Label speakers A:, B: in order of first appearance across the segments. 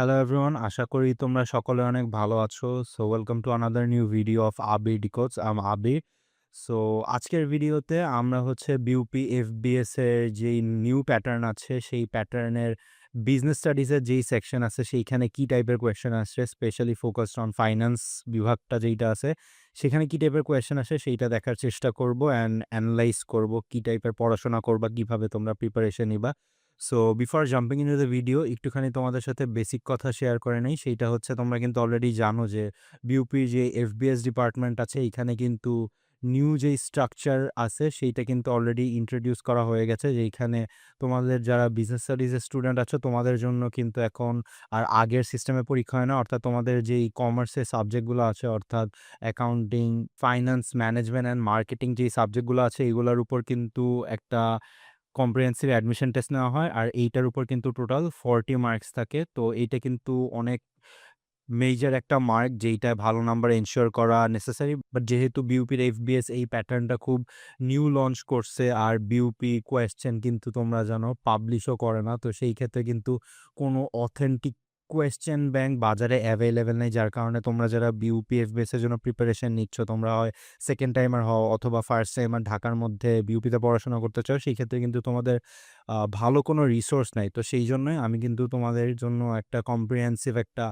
A: Hello everyone, আশা করি তোমরা সকলে অনেক ভালো আছো। So welcome to another new video of Abir decodes. Abir. So আজকের ভিডিওতে আমরা হচ্ছে বিউপি এফবিএস এর যেই নিউ প্যাটার্ন আছে সেই প্যাটার্নের বিজনেস স্টাডিজের যেই সেকশন আছে সেইখানে কি টাইপের কোয়েশ্চেন আসছে, স্পেশালি ফোকাসড অন ফাইন্যান্স বিভাগটা যেইটা আছে সেখানে কি টাইপের কোয়েশ্চেন আসে সেইটা দেখার চেষ্টা করব অ্যান্ড অ্যানালাইজ করব কি টাইপের পড়াশোনা করবা, কিভাবে তোমরা প্রিপারেশন নিবা। So before jumping into the video একটুখানি তোমাদের সাথে বেসিক কথা শেয়ার করে নেই। সেইটা হচ্ছে তোমরা কিন্তু অলরেডি জানো যে বিউপির যে এফবিএস ডিপার্টমেন্ট আছে এইখানে কিন্তু নিউ যেই স্ট্রাকচার আছে সেইটা কিন্তু অলরেডি ইন্ট্রোডিউস করা হয়ে গেছে, যেইখানে তোমাদের যারা বিজনেস স্টাডিজের স্টুডেন্ট আছো তোমাদের জন্য কিন্তু এখন আর আগের সিস্টেমে পরীক্ষা হয় না। অর্থাৎ তোমাদের যেই কমার্সের সাবজেক্টগুলো আছে, অর্থাৎ accounting, finance, management and marketing যেই সাবজেক্টগুলো আছে এইগুলোর উপর কিন্তু একটা কম্প্রিহেনসিভ অ্যাডমিশন টেস্ট নেওয়া হয়। আর এইটার উপর কিন্তু টোটাল 40 মার্কস থাকে। তো এইটা কিন্তু অনেক মেজর একটা মার্ক, যেইটা ভালো নাম্বার এনশিওর করা নেসেসারি। বাট যেহেতু বিউপির এফবিএস এই প্যাটার্নটা খুব নিউ লঞ্চ করছে আর বিউপি কোয়েশ্চেন কিন্তু তোমরা জানো পাবলিশও করে না, তো সেই ক্ষেত্রে কিন্তু কোনো অথেন্টিক কোয়েশ্চেন ব্যাংক বাজারে অ্যাভেলেবেল নেই। যার কারণে তোমরা যারা বিউপি এফবিএস এর জন্য প্রিপারেশন নিচ্ছ, তোমরা হয় সেকেন্ড টাইমার হও অথবা ফার্স্ট টাইমার ঢাকার মধ্যে বিউপিতে পড়াশোনা করতে চাও, সেই ক্ষেত্রে কিন্তু তোমাদের ভালো কোনো রিসোর্স নাই। তো সেই জন্যই আমি কিন্তু তোমাদের জন্য একটা কম্প্রিহেনসিভ একটা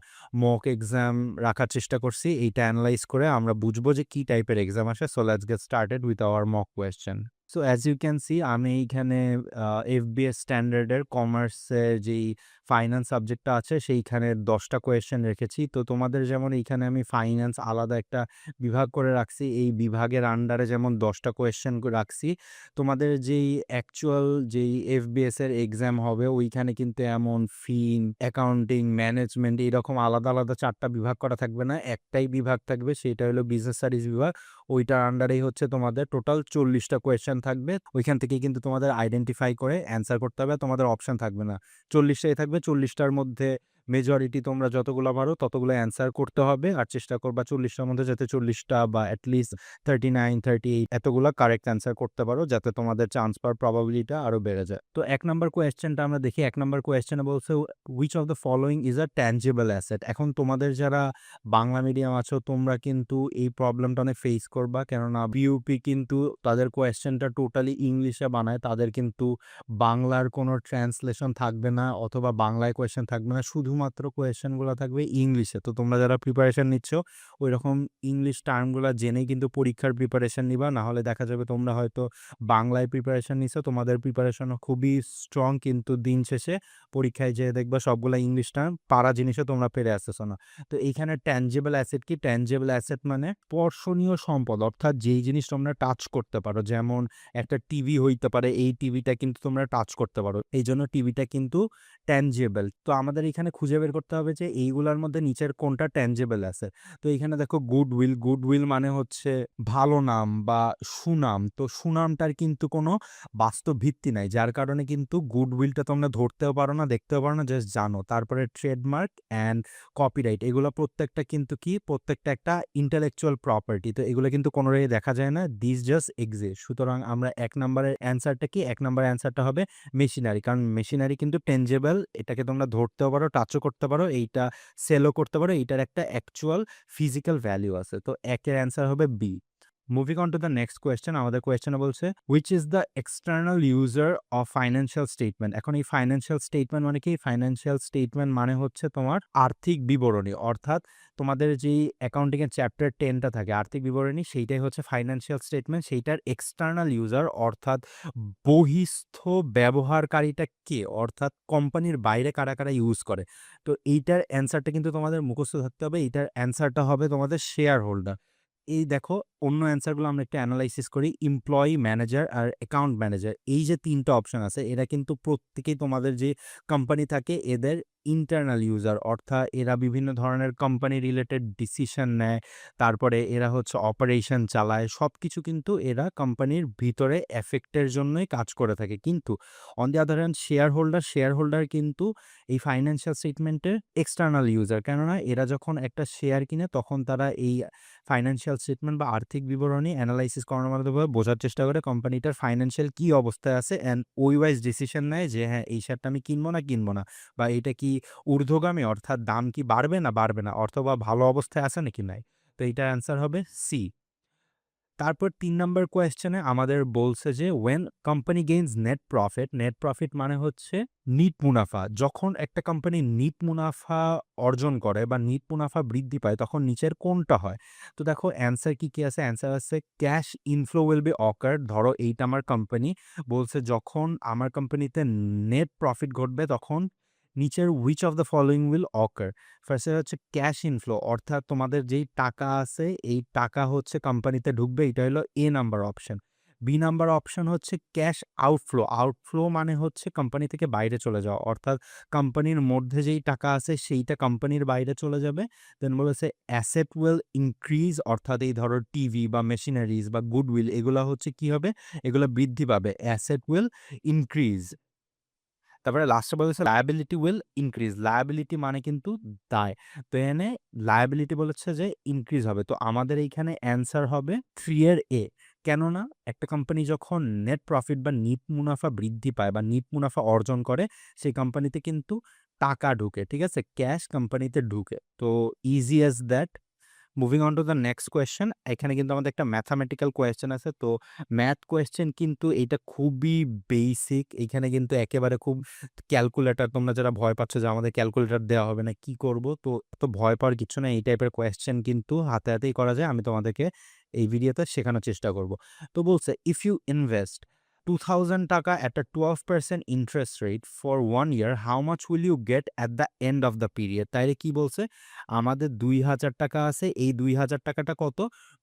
A: মক এক্সাম রাখার চেষ্টা করছি। এইটা এনালাইজ করে আমরা বুঝবো যে কি টাইপের এক্সাম আসে। So let's get started with our mock question. So as you can see আমি এইখানে এফবিএস স্ট্যান্ডার্ডের কমার্সের যেই ফাইন্যান্স সাবজেক্টটা আছে সেইখানে 10টা কোয়েশ্চেন রেখেছি। তো তোমাদের যেমন এইখানে আমি ফাইন্যান্স আলাদা একটা বিভাগ করে রাখছি, এই বিভাগের আন্ডারে যেমন 10টা কোয়েশ্চেন রাখছি, তোমাদের যেই অ্যাকচুয়াল যেই এফবিএস এর এক্সাম হবে ওইখানে কিন্তু এমন ফিন, অ্যাকাউন্টিং, ম্যানেজমেন্ট এরকম আলাদা আলাদা 4টা বিভাগ করা থাকবে না, একটাই বিভাগ থাকবে, সেটা হলো বিজনেস স্টাডিজ বিভাগ। ওইটার আন্ডারেই হচ্ছে তোমাদের টোটাল 40টা কোয়েশ্চেন থাকবে। ওইখান থেকে কিন্তু তোমাদের আইডেন্টিফাই করে অ্যান্সার করতে হবে, তোমাদের অপশন থাকবে না। 40টাই থাকবে, 40টার মধ্যে মেজরিটি তোমরা যতগুলো পারো ততগুলো অ্যান্সার করতে হবে। আর চেষ্টা করবা 40টার মধ্যে যাতে 40টা বা অ্যাটলিস্ট 39, 38 এতগুলা কারেক্ট অ্যান্সার করতে পারো, যাতে তোমাদের চান্স পাওয়ার প্রবাবিলিটিটা আরো বেড়ে যায়। তো 1 নাম্বার কোয়েশ্চেনটা আমরা দেখি। 1 নাম্বার কোয়েশ্চেনে বলছে which of the following is a tangible asset. এখন তোমাদের যারা বাংলা মিডিয়াম আছো তোমরা কিন্তু এই প্রবলেমটা অনেক ফেস করবা, কেননা বিউপি কিন্তু তাদের কোয়েশ্চেনটা টোটালি ইংলিশে বানায়। তাদের কিন্তু বাংলার কোনো ট্রান্সলেশন থাকবে না অথবা বাংলায় কোয়েশ্চেন থাকবে না, শুধুমাত্র কোয়েশ্চেনগুলো থাকবে ইংলিশে। তো তোমরা যারা প্রিপারেশন নিচ্ছ ওইরকম ইংলিশ টার্মগুলো জেনেই কিন্তু পরীক্ষার প্রিপারেশন নিবা, না হলে দেখা যাবে তোমরা হয়তো বাংলায় প্রিপারেশন নিছো, তোমাদের প্রিপারেশনও খুবই স্ট্রং, কিন্তু দিন শেষে পরীক্ষায় যেয়ে দেখবা সবগুলা ইংলিশ টার্ম পারা জিনিসও তোমরা পেরে আসতেছো না। তো এইখানে ট্যানজিবল অ্যাসেট কি? ট্যানজিবল অ্যাসেট মানে স্পর্শনীয় সম্পদ, অর্থাৎ যেই জিনিস তোমরা টাচ করতে পারো। যেমন একটা টিভি হইতে পারে, এই টিভিটা কিন্তু তোমরা টাচ করতে পারো, এই জন্য টিভিটা কিন্তু ট্যানজিবল। তো আমাদের এখানে খুঁজে বের করতে হবে যে এইগুলার মধ্যে নিচের কোনটা ট্যানজিবল আছে। তো এইখানে দেখো গুডউইল, গুডউইল মানে হচ্ছে ভালো নাম বা সুনাম। তো সুনামটার কিন্তু কোনো বাস্তব ভিত্তি নাই, যার কারণে কিন্তু গুডউইলটা তোমরা ধরতেও পারো না, দেখতেও পারো না, জাস্ট জানো। তারপরে ট্রেডমার্ক অ্যান্ড কপিরাইট, এগুলো প্রত্যেকটা কিন্তু কি, প্রত্যেকটা একটা ইন্টেলেকচুয়াল প্রপার্টি। তো এগুলো কিন্তু কোনোটাই দেখা যায় না, দিস জাস্ট এক্সিস্ট। সুতরাং আমরা 1 নম্বরের অ্যান্সারটা কি? 1 নম্বরের অ্যান্সারটা হবে মেশিনারি, কারণ মেশিনারি কিন্তু টেনজেবল, এটাকে তোমরা ধরতেও পারো, টাচও করতে পারো, এইটা সেলও করতে পারো, এইটার একটা অ্যাকচুয়াল ফিজিক্যাল ভ্যালু আছে। তো 1 এর অ্যান্সার হবে B. Moving on to the next question, আমাদের কোয়েশ্চেনে বলছে which is the external user of financial statement. এখন এই ফাইন্যান্সিয়াল স্টেটমেন্ট মানে কি? ফাইন্যান্সিয়াল স্টেটমেন্ট মানে হচ্ছে তোমার আর্থিক বিবরণী, অর্থাৎ তোমাদের যেই অ্যাকাউন্টিং এর চ্যাপ্টার 10টা থাকে আর্থিক বিবরণী, সেইটাই হচ্ছে ফাইন্যান্সিয়াল স্টেটমেন্ট। সেইটার এক্সটার্নাল ইউজার অর্থাৎ বহিস্থ ব্যবহারকারীটা কে, অর্থাৎ কোম্পানির বাইরে কারা কারা ইউজ করে। তো এইটার অ্যান্সারটা কিন্তু তোমাদের মুখস্থ থাকতে হবে। এইটার অ্যান্সারটা হবে তোমাদের শেয়ার হোল্ডার। এই দেখো অন্য অ্যান্সারগুলো আমরা একটু অ্যানালাইসিস করি। এমপ্লয়ি, ম্যানেজার আর অ্যাকাউন্ট ম্যানেজার, এই যে 3টা অপশন আছে এরা কিন্তু প্রত্যেকেই তোমাদের যে কোম্পানি থাকে এদের ইন্টারনাল ইউজার, অর্থাৎ এরা বিভিন্ন ধরনের কোম্পানি রিলেটেড ডিসিশন নেয়, তারপরে এরা হচ্ছে অপারেশন চালায়, সবকিছু কিন্তু এরা কোম্পানির ভিতরে এফেক্টের জন্যই কাজ করে থাকে। কিন্তু on the other hand share holder, share holder কিন্তু এই ফাইন্যান্সিয়াল স্টেটমেন্টের এক্সটার্নাল ইউজার, কেননা এরা যখন একটা শেয়ার কিনে তখন তারা এই ফাইন্যান্সিয়াল স্টেটমেন্ট বা আর্থিক বিবরণী অ্যানালাইসিস করানোর মাধ্যমে বোঝার চেষ্টা করে কোম্পানিটার ফাইন্যান্সিয়াল কি অবস্থায় আছে, অ্যান্ড ওই ওয়াইজ ডিসিশন নেয় যে হ্যাঁ এই শেয়ারটা আমি কিনবো না কিনবো না, বা এটা কি ঊর্ধ্বগামী অর্থাৎ দাম কি বাড়বে না বাড়বে না অথবা ভালো অবস্থায় আছে নাকি নাই? তো এইটার অ্যান্সার হবে সি। তারপর ৩ নাম্বার কোয়েশ্চেনে আমাদের বলছে যে when company gains net profit মানে হচ্ছে নিট মুনাফা। যখন একটা কোম্পানি নিট মুনাফা অর্জন করে বা নিট মুনাফা বৃদ্ধি পায় তখন নিচের কোনটা হয়? তো দেখো অ্যান্সার কি আছে? অ্যান্সার আছে cash inflow will be occurred. ধরো এইটা আমার কোম্পানি বলছে যখন আমার কোম্পানিতে নেট প্রফিট ঘটবে তখন নিচের which of the following will occur? ফার্স্টে হচ্ছে ক্যাশ ইনফ্লো অর্থাৎ তোমাদের যেই টাকা আছে এই টাকা হচ্ছে কোম্পানিতে ঢুকবে এটা হলো A number option. B number option হচ্ছে ক্যাশ আউটফ্লো। আউটফ্লো মানে হচ্ছে কোম্পানি থেকে বাইরে চলে যাওয়া অর্থাৎ কোম্পানির মধ্যে যেই টাকা আছে সেইটা কোম্পানির বাইরে চলে যাবে। দেন বলেছে অ্যাসেট উইল ইনক্রিজ অর্থাৎ এই ধরো টিভি বা মেশিনারিজ বা গুডউইল এগুলা হচ্ছে কি হবে? এগুলা বৃদ্ধি পাবে। Asset will increase. তারপরে লাস্টে বলেছে লায়াবিলিটি উইল ইনক্রিজ। লায়াবিলিটি মানে কিন্তু দায়। তো এখানে লায়াবিলিটি বলেছে যে ইনক্রিজ হবে। তো আমাদের এইখানে অ্যান্সার হবে 3 এর এ। কেননা একটা কোম্পানি যখন নেট প্রফিট বা নিট মুনাফা বৃদ্ধি পায় বা নিট মুনাফা অর্জন করে সেই কোম্পানিতে কিন্তু টাকা ঢুকে। ঠিক আছে? ক্যাশ কোম্পানিতে ঢুকে। তো easy as that. Moving on to the next question. এখানে কিন্তু আমাদের একটা ম্যাথামেটিক্যাল কোয়েশ্চেন আছে। তো ম্যাথ কোয়েশ্চেন কিন্তু এইটা খুবই বেসিক। এইখানে কিন্তু একেবারে খুব ক্যালকুলেটর তোমরা যারা ভয় পাচ্ছ যে আমাদের ক্যালকুলেটর দেওয়া হবে না, কি করব? তো এত ভয় পাওয়ার কিছু না। এই টাইপের কোয়েশ্চেন কিন্তু হাতে হাতেই করা যায়। আমি তোমাদেরকে এই ভিডিওতে শেখানোর চেষ্টা করব। তো বলছে if you invest ৳2000 at a 12% interest rate for 1 year, how much will you get at the end of the period? তাইলে কি বলছে? আমাদের ৳২,০০০ আছে। এই ৳২,০০০ কত?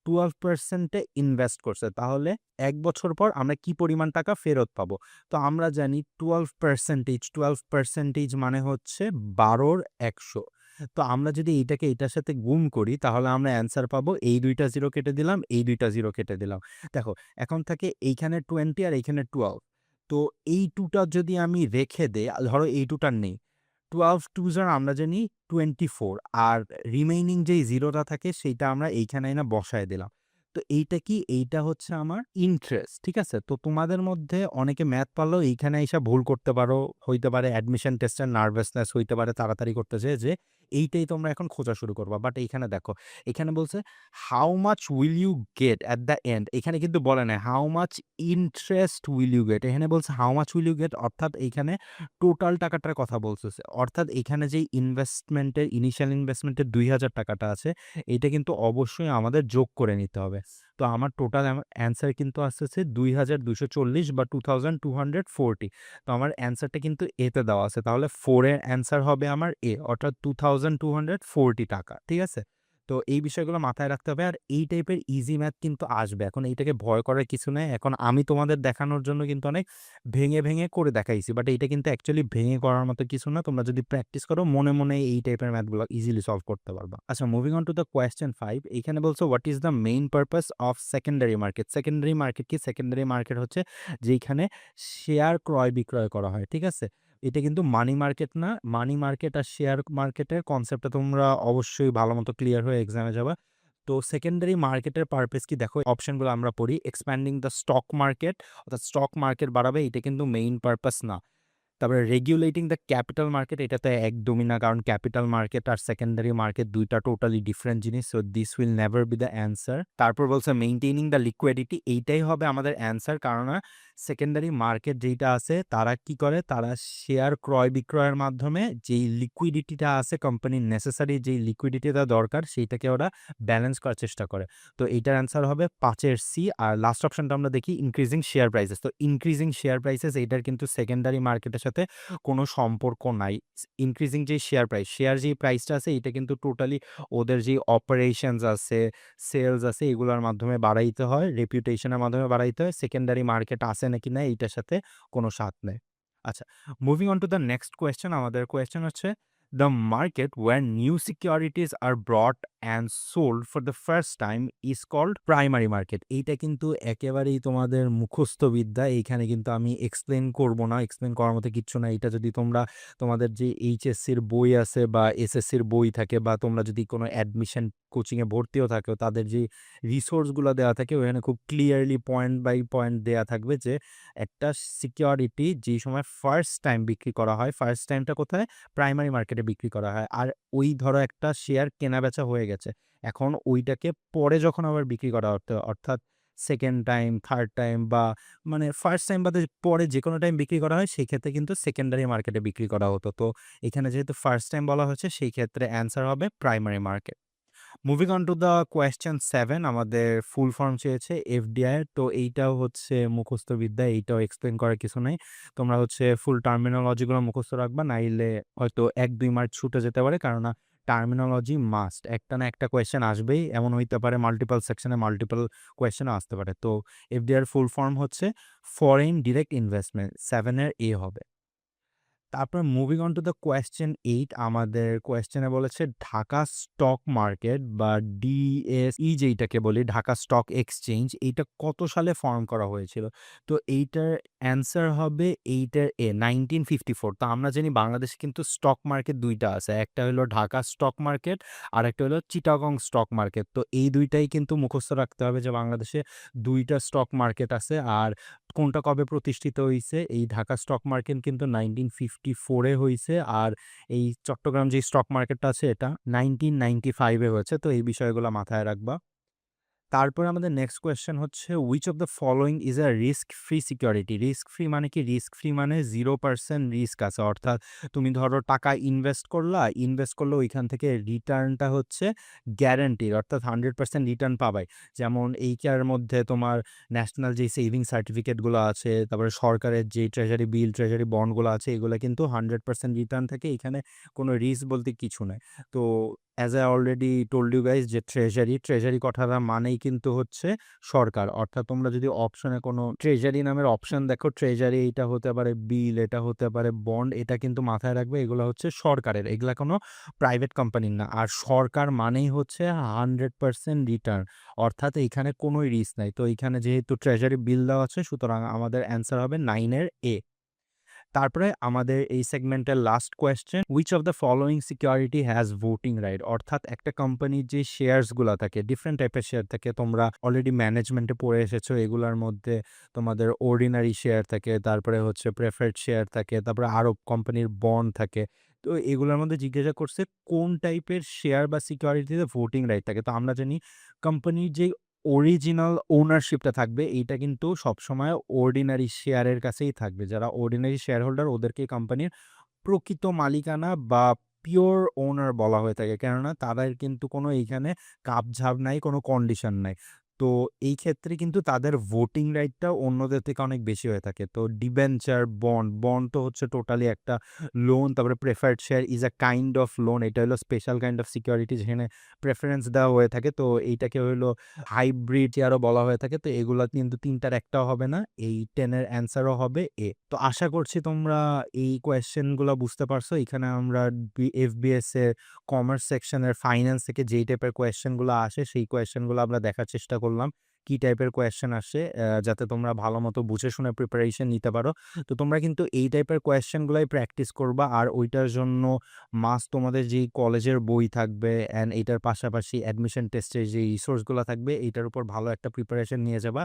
A: 12% এ ইনভেস্ট করছে। তাহলে ১ বছর পর আমরা কি পরিমাণ টাকা ফেরত পাবো? তো আমরা জানি 12% মানে হচ্ছে ১২ র ১০০। তো আমরা যদি এইটাকে এটার সাথে গুণ করি তাহলে আমরা অ্যান্সার পাবো এই ২ টা 0 কেটে দিলাম, এই ২ টা 0 কেটে দিলাম। দেখো এখন থাকে এইখানে 20 আর এইখানে 12। তো এই 2 টা যদি আমি রেখে দেই, ধরো এই 2 টা নেই। 12 2s are আমরা জানি 24 আর রিমেইনিং যেই 0 টা থাকে সেইটা আমরা এইখানে এনে বসায় দিলাম। তো এইটা কি? এইটা হচ্ছে আমার ইন্টারেস্ট। ঠিক আছে? তো তোমাদের মধ্যে অনেকে ম্যাথ পারলেও এইখানে আইসা ভুল করতে পারো। হইতে পারে অ্যাডমিশন টেস্টের নার্ভাসনেস হইতে পারে তাড়াতাড়ি করতে যেয়ে যে এইটাই তোমরা এখন খোঁজা শুরু করবা। বাট এইখানে দেখো, এখানে বলছে how much will you get at the end. এখানে কিন্তু বলে নাই how much interest will you get. এখানে বলছে how much will you get অর্থাৎ এইখানে টোটাল টাকাটার কথা বলতেছে। অর্থাৎ এখানে যেই ইনভেস্টমেন্টের ইনিশিয়াল ইনভেস্টমেন্টের ৳২,০০০ আছে এইটা কিন্তু অবশ্যই আমাদের যোগ করে নিতে হবে। তো আমার টোটাল অ্যান্সার কিন্তু আসতেছে ২,২৪০ বা ২,240। তো আমার অ্যান্সারটা কিন্তু এতে দেওয়া আছে। তাহলে 4 এর অ্যান্সার হবে আমার এ অর্থাৎ ৳২,240। ঠিক আছে? তো এই বিষয়গুলো মাথায় রাখতে হবে। আর এই টাইপের ইজি ম্যাথ কিন্তু আসবে। এখন এইটাকে ভয় করার কিছু নাই। এখন আমি তোমাদের দেখানোর জন্য কিন্তু অনেক ভেঙে করে দেখাইছি। বাট এইটা কিন্তু অ্যাকচুয়ালি ভেঙে করার মতো কিছু না। তোমরা যদি প্র্যাকটিস করো মনে এই টাইপের ম্যাথগুলো ইজিলি সলভ করতে পারবা। আচ্ছা, moving on to the question 5। এইখানে বলছে what is the main purpose of secondary market? Secondary market কি? সেকেন্ডারি মার্কেট হচ্ছে যেইখানে শেয়ার ক্রয় বিক্রয় করা হয়। ঠিক আছে? এটা কিন্তু মানি মার্কেট না। মানি মার্কেট আর শেয়ার মার্কেটের কনসেপ্টটা তোমরা অবশ্যই ভালোমতো ক্লিয়ার হয়ে এক্সামে যাবা। তো সেকেন্ডারি মার্কেটের পারপাস কি? দেখো অপশনগুলো আমরা পড়ি। এক্সপ্যান্ডিং দ্য স্টক মার্কেট অর্থাৎ স্টক মার্কেট বাড়াবে এটা কিন্তু মেইন পারপাস না। তারপরে রেগুলেটিং দ্য ক্যাপিটাল মার্কেট এটা তো একদমই না। কারণ ক্যাপিটাল মার্কেট আর সেকেন্ডারি মার্কেট ২ টা টোটালি ডিফারেন্ট জিনিস। So this will never be the answer. তারপর বলছে মেইনটেইনিং দ্য লিকুইডিটি এইটাই হবে আমাদের অ্যান্সার। কারণ সেকেন্ডারি মার্কেট যেইটা আছে তারা কি করে? তারা শেয়ার ক্রয় বিক্রয়ের মাধ্যমে যেই লিকুইডিটিটা আছে কোম্পানির নেসেসারি যেই লিকুইডিটিটা দরকার সেইটাকে ওরা ব্যালেন্স করার চেষ্টা করে। তো এইটার অ্যান্সার হবে ৫ এর সি। আর লাস্ট অপশনটা আমরা দেখি ইনক্রিজিং শেয়ার প্রাইসেস। তো ইনক্রিজিং শেয়ার প্রাইসেস এইটার কিন্তু সেকেন্ডারি মার্কেটের সাথে কোনো সম্পর্ক নাই। ইনক্রিজিং যেই শেয়ার যেই প্রাইসটা আছে এটা কিন্তু টোটালি ওদের যেই অপারেশনস আছে, সেলস আছে এগুলোর মাধ্যমে বাড়াইতে হয়, রেপুটেশনের মাধ্যমে বাড়াইতে হয়। সেকেন্ডারি মার্কেট আছে নাকি নাই এইটার সাথে কোনো সাথ নেই। আচ্ছা, moving on to the next question. আমাদের কোয়েশ্চেন হচ্ছে The market where new securities are brought and sold for the first time is called primary market. এইটা কিন্তু একেবারেই তোমাদের মুখস্থ বিদ্যা। এইখানে কিন্তু আমি এক্সপ্লেইন করব না। এক্সপ্লেইন করার মতো কিচ্ছু না। এটা যদি তোমরা তোমাদের যে এইচএসসির বই আছে বা এসএসসির বই থাকে বা তোমরা যদি কোনো অ্যাডমিশন কোচিংয়ে ভর্তিও থাকো, তাদের যে রিসোর্সগুলা দেওয়া থাকে ওখানে খুব ক্লিয়ারলি পয়েন্ট বাই পয়েন্ট দেয়া থাকবে যে একটা সিকিউরিটি যেই সময় ফার্স্ট টাইম বিক্রি করা হয়, ফার্স্ট টাইমটা কোথায়? প্রাইমারি মার্কেটে বিক্রি করা হয়। আর ওই ধরো একটা শেয়ার কেনা-বেচা হয়ে গেছে। এখন ওইটাকে পরে যখন আবার বিক্রি করা হতো, অর্থাৎ সেকেন্ড টাইম, থার্ড টাইম বা মানে ফার্স্ট টাইম বাদে পরে যেকোনো টাইম বিক্রি করা হয়, সেই ক্ষেত্রে কিন্তু সেকেন্ডারি মার্কেটে বিক্রি করা হতো। তো এখানে যেহেতু ফার্স্ট টাইম বলা হয়েছে, সেই ক্ষেত্রে অ্যান্সার হবে primary market. Moving on to the question 7, আমাদের ফুল ফর্ম চেয়েছে এফডিআই। তো এইটাও হচ্ছে মুখস্থ বিদ্যা, এইটাও এক্সপ্লেন করার কিছু নাই। তোমরা হচ্ছে ফুল টার্মিনোলজিগুলো মুখস্থ রাখবা, নাইলে হয়তো ১-২ মার্ক ছুটে যেতে পারে। কেননা টার্মিনোলজি মাস্ট। একটা না একটা কোয়েশ্চেন আসবেই। এমন হইতে পারে মাল্টিপল সেকশনে মাল্টিপল কোয়েশ্চেনও আসতে পারে। তো এফডিআই এর ফুল ফর্ম হচ্ছে ফরেন ডিরেক্ট ইনভেস্টমেন্ট। 7 এর এ হবে। তারপর moving on to the question 8, আমাদের কোয়েশ্চেনে বলেছে ঢাকা স্টক মার্কেট বা ডিএসই যেইটাকে বলি, ঢাকা স্টক এক্সচেঞ্জ, এইটা কত সালে ফর্ম করা হয়েছিল? তো এইটার অ্যান্সার হবে এইটার এ 1954। তো আমরা জানি বাংলাদেশে কিন্তু স্টক মার্কেট ২ টা আছে। একটা হলো ঢাকা স্টক মার্কেট, আরেকটা হলো চিটাগং স্টক মার্কেট। তো এই ২ টাই কিন্তু মুখস্থ রাখতে হবে যে বাংলাদেশে ২ টা স্টক মার্কেট আছে। আর কোনটা কবে প্রতিষ্ঠিত হইছে? এই ঢাকা স্টক মার্কেট কিন্তু 1954 এ হইছে। আর এই চট্টগ্রাম যে স্টক মার্কেটটা আছে এটা 1995 এ হয়েছে। তো এই বিষয়গুলা মাথায় রাখবা। তারপরে আমাদের নেক্সট কোয়েশ্চেন হচ্ছে which of the following is a risk free security? Risk free মানে কি? রিস্ক ফ্রি মানে 0% রিস্ক আছে। অর্থাৎ তুমি ধরো টাকা ইনভেস্ট করলা, ইনভেস্ট করলে ওইখান থেকে রিটার্নটা হচ্ছে গ্যারান্টিড, অর্থাৎ 100% রিটার্ন পাবাই। যেমন এইটার মধ্যে তোমার ন্যাশনাল যে সেভিং সার্টিফিকেটগুলো আছে, তারপরে সরকারের যে ট্রেজারি বিল, ট্রেজারি বন্ডগুলো আছে, এগুলো কিন্তু 100% রিটার্ন থাকে। এখানে কোনো রিস্ক বলতে কিছু নাই। তো as I already told you guys যে ট্রেজারি কথাটা মানেই কিন্তু হচ্ছে সরকার। অর্থাৎ তোমরা যদি অপশনে কোনো ট্রেজারি নামের অপশন দেখো, ট্রেজারি এইটা হতে পারে বিল, এটা হতে পারে বন্ড, এটা কিন্তু মাথায় রাখবে এগুলো হচ্ছে সরকারের। এগুলা কোনো প্রাইভেট কোম্পানির না। আর সরকার মানেই হচ্ছে 100% রিটার্ন। অর্থাৎ এইখানে কোনোই রিস্ক নাই। তো এইখানে যেহেতু ট্রেজারি বিল দেওয়া আছে, সুতরাং আমাদের অ্যান্সার হবে 9 এর এ। তারপরে আমাদের এই সেগমেন্টের last question, which of the following security has voting right? অর্থাৎ একটা কোম্পানির যে শেয়ারসগুলা থাকে, ডিফারেন্ট টাইপের শেয়ার থাকে, তোমরা অলরেডি ম্যানেজমেন্টে পড়ে এসেছো। এগুলার মধ্যে তোমাদের অর্ডিনারি শেয়ার থাকে, তারপরে হচ্ছে প্রেফারেড শেয়ার থাকে, তারপরে আরও কোম্পানির বন্ড থাকে। তো এগুলোর মধ্যে জিজ্ঞাসা করছে কোন টাইপের শেয়ার বা সিকিউরিটিতে ভোটিং রাইট থাকে। তো আমরা জানি কোম্পানির যে অরিজিনাল ওনারশিপটা থাকবে, এইটা কিন্তু সবসময় অর্ডিনারি শেয়ারের কাছেই থাকবে। যারা অর্ডিনারি শেয়ার হোল্ডার, ওদেরকে কোম্পানির প্রকৃত মালিকানা বা পিওর ওনার বলা হয়ে থাকে। কেননা তাদের কিন্তু কোনো এইখানে কাপঝাপ নাই, কোনো কন্ডিশন নাই। তো এই ক্ষেত্রে কিন্তু তাদের ভোটিং রাইটটা অন্যদের থেকে অনেক বেশি হয়ে থাকে। তো ডিবেঞ্চার, বন্ড তো হচ্ছে টোটালি একটা লোন। তারপরে preferred share is a kind of loan. এটা হলো স্পেশাল কাইন্ড অফ সিকিউরিটি যেখানে প্রেফারেন্স দেওয়া হয়ে থাকে। তো এইটাকে হলো হাইব্রিড শেয়ারও বলা হয়ে থাকে। তো এগুলা কিন্তু ৩ টার একটাও হবে না। এই 10 এর অ্যান্সারও হবে এ। তো আশা করছি তোমরা এই কোয়েশ্চেনগুলা বুঝতে পারছো। এখানে আমরা এফবিএস এর কমার্স সেকশনের ফাইন্যান্স থেকে যেই টাইপের কোয়েশ্চেনগুলো আসে, সেই কোয়েশ্চেনগুলো আমরা দেখার চেষ্টা করলাম। কি টাইপের কোয়েশ্চেন আসে, যাতে তোমরা ভালোমতো বুঝে শুনে প্রিপারেশন নিতে পারো। তো তোমরা কিন্তু এই টাইপের কোয়েশ্চেনগুলাই প্র্যাকটিস করবা। আর ওইটার জন্য মাস্ট তোমাদের যেই কলেজের বই থাকবে অ্যান্ড এইটার পাশাপাশি অ্যাডমিশন টেস্টের যে রিসোর্সগুলো থাকবে, এইটার উপর ভালো একটা প্রিপারেশন নিয়ে যাবা।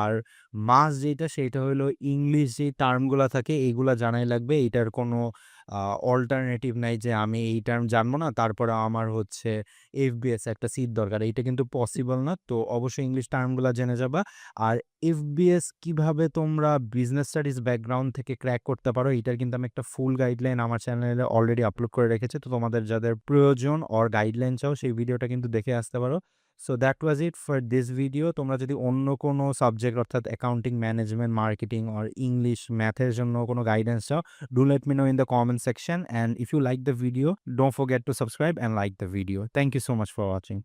A: আর মাস্ট যেইটা, সেইটা হলো ইংলিশ যেই টার্মগুলা থাকে, এইগুলা জানাই লাগবে। এইটার কোনো অল্টারনেটিভ নাই যে আমি এই টার্ম জানবো না, তারপরে আমার হচ্ছে এফবিএস একটা সিট দরকার। এইটা কিন্তু পসিবল না। তো অবশ্যই ইংলিশ টার্মগুলা জেনে যাবা। আর এফবিএস কিভাবে তোমরা বিজনেস স্টাডিজ ব্যাকগ্রাউন্ড থেকে ক্র্যাক করতে পারো, এটার কিন্তু আমি একটা ফুল গাইডলাইন আমার চ্যানেলে অলরেডি আপলোড করে রেখেছি। তো তোমাদের যাদের প্রয়োজন অর গাইডলাইন চাও, সেই ভিডিওটা কিন্তু দেখে আসতে পারো। So that was it for this video. তোমরা যদি অন্য কোনো সাবজেক্ট, অর্থাৎ accounting, management, marketing or English, ম্যাথের জন্য কোনো গাইডেন্স চাও, do let me know in the comment section, and if you like the video, don't forget to subscribe and like the video. Thank you so much for watching.